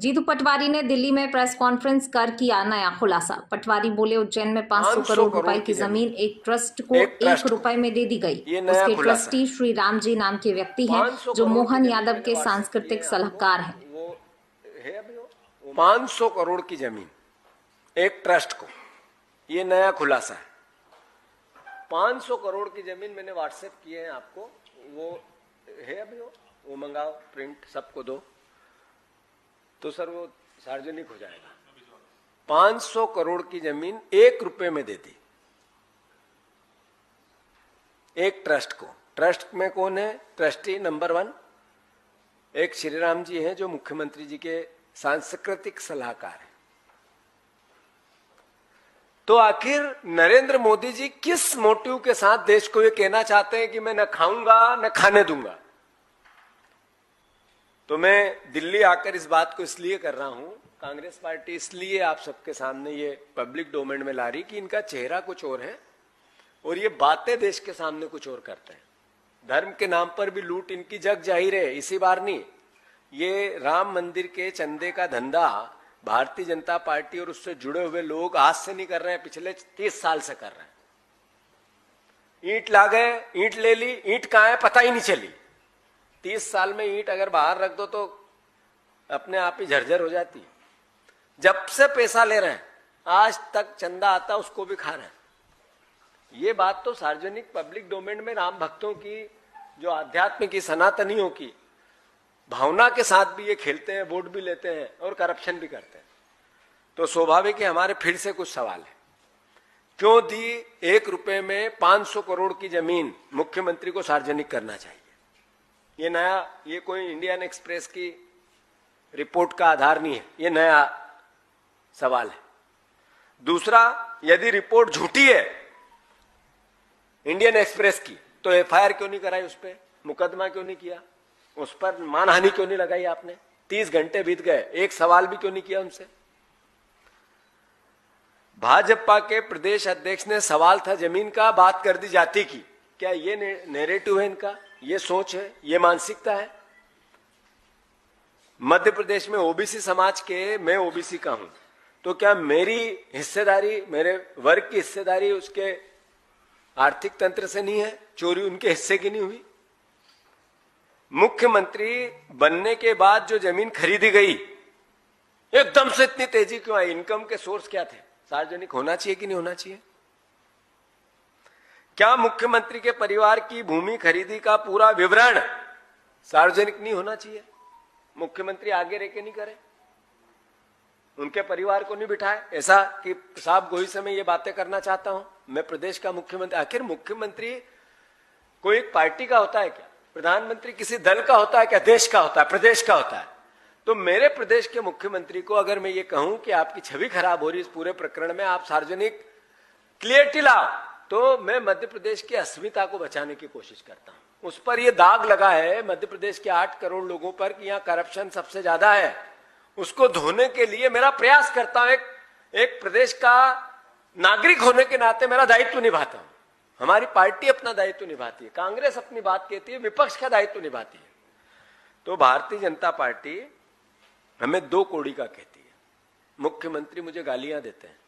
जीतू पटवारी ने दिल्ली में press conference कर किया नया खुलासा। पटवारी बोले, उज्जैन में 500 करोड़ रुपए की जमीन एक ट्रस्ट को 1 रुपए में दे दी गई। उसके ट्रस्टी श्री राम जी नाम के व्यक्ति हैं जो मोहन यादव के सांस्कृतिक सलाहकार हैं। वो है अभी 500 करोड़ की जमीन एक ट्रस्ट को, ये नया खुलासा है। 500 करोड़ की जमीन मैंने व्हाट्सएप किए हैं आपको, वो है अभी वो मंगाओ, प्रिंट सबको दो तो सर वो सार्वजनिक हो जाएगा। 500 करोड़ की जमीन 1 रुपए में दे दी एक ट्रस्ट को। ट्रस्ट में कौन है? ट्रस्टी नंबर 1 एक श्री राम जी हैं जो मुख्यमंत्री जी के सांस्कृतिक सलाहकार हैं। तो आखिर नरेंद्र मोदी जी किस मोटिव के साथ देश को ये कहना चाहते हैं कि मैं न खाऊंगा न खाने दूंगा? तो मैं दिल्ली आकर इस बात को इसलिए कर रहा हूं, कांग्रेस पार्टी इसलिए आप सबके सामने ये पब्लिक डोमेन में ला रही कि इनका चेहरा कुछ और है और ये बातें देश के सामने कुछ और करते हैं। धर्म के नाम पर भी लूट इनकी जग जाहिर है, इसी बार नहीं। ये राम मंदिर के चंदे का धंधा भारतीय जनता पार्टी और उससे जुड़े हुए लोग आज से नहीं कर रहे हैं, पिछले 30 साल से कर रहे हैं। ईंट ला गए, ईंट ले ली, ईंट कहां है पता ही नहीं चली। 30 साल में ईंट अगर बाहर रख दो तो अपने आप ही झरझर हो जाती है। जब से पैसा ले रहे हैं आज तक चंदा आता उसको भी खा रहे हैं। ये बात तो सार्वजनिक पब्लिक डोमेन में राम भक्तों की, जो आध्यात्म की, सनातनियों की भावना के साथ भी ये खेलते हैं, वोट भी लेते हैं और करप्शन भी करते हैं। तो स्वाभाविक है हमारे फिर से कुछ सवाल है, क्यों दी 1 रुपए में 500 करोड़ की जमीन मुख्यमंत्री को सार्वजनिक करना चाहिए? ये नया, ये कोई इंडियन एक्सप्रेस की रिपोर्ट का आधार नहीं है, ये नया सवाल है। दूसरा, यदि रिपोर्ट झूठी है इंडियन एक्सप्रेस की तो एफआईआर क्यों नहीं कराई? उस पर मुकदमा क्यों नहीं किया? उस पर मानहानि क्यों नहीं लगाई आपने? 30 घंटे बीत गए, एक सवाल भी क्यों नहीं किया उनसे? भाजपा के प्रदेश अध्यक्ष ने सवाल था जमीन का, बात कर दी जाति की। क्या ये नैरेटिव है इनका? ये सोच है, ये मानसिकता है? मध्य प्रदेश में ओबीसी समाज के, मैं ओबीसी का हूं, तो क्या मेरी हिस्सेदारी, मेरे वर्ग की हिस्सेदारी उसके आर्थिक तंत्र से नहीं है? चोरी उनके हिस्से की नहीं हुई? मुख्यमंत्री बनने के बाद जो जमीन खरीदी गई एकदम से इतनी तेजी क्यों आई? इनकम के सोर्स क्या थे? सार्वजनिक होना चाहिए कि नहीं होना चाहिए? क्या मुख्यमंत्री के परिवार की भूमि खरीदी का पूरा विवरण सार्वजनिक नहीं होना चाहिए? मुख्यमंत्री आगे रह के नहीं करे, उनके परिवार को नहीं बिठाए, ऐसा कि साहब गोई से मैं ये बातें करना चाहता हूं, मैं प्रदेश का मुख्यमंत्री। आखिर मुख्यमंत्री कोई एक पार्टी का होता है क्या? प्रधानमंत्री किसी दल का होता है क्या? देश का होता है, प्रदेश का होता है। तो मेरे प्रदेश के मुख्यमंत्री को अगर मैं ये कहूं कि आपकी छवि खराब हो रही इस पूरे प्रकरण में, आप सार्वजनिक क्लियरिटी लाओ, तो मैं मध्य प्रदेश की अस्मिता को बचाने की कोशिश करता हूं। उस पर यह दाग लगा है मध्य प्रदेश के 8 करोड़ लोगों पर कि यहां करप्शन सबसे ज्यादा है, उसको धोने के लिए मेरा प्रयास करता हूं। एक प्रदेश का नागरिक होने के नाते मेरा दायित्व निभाता हूं। हमारी पार्टी अपना दायित्व निभाती है, कांग्रेस अपनी बात कहती है, विपक्ष का दायित्व निभाती है। तो भारतीय जनता पार्टी हमें 2 कौड़ी का कहती है। मुख्यमंत्री मुझे गालियां देते हैं,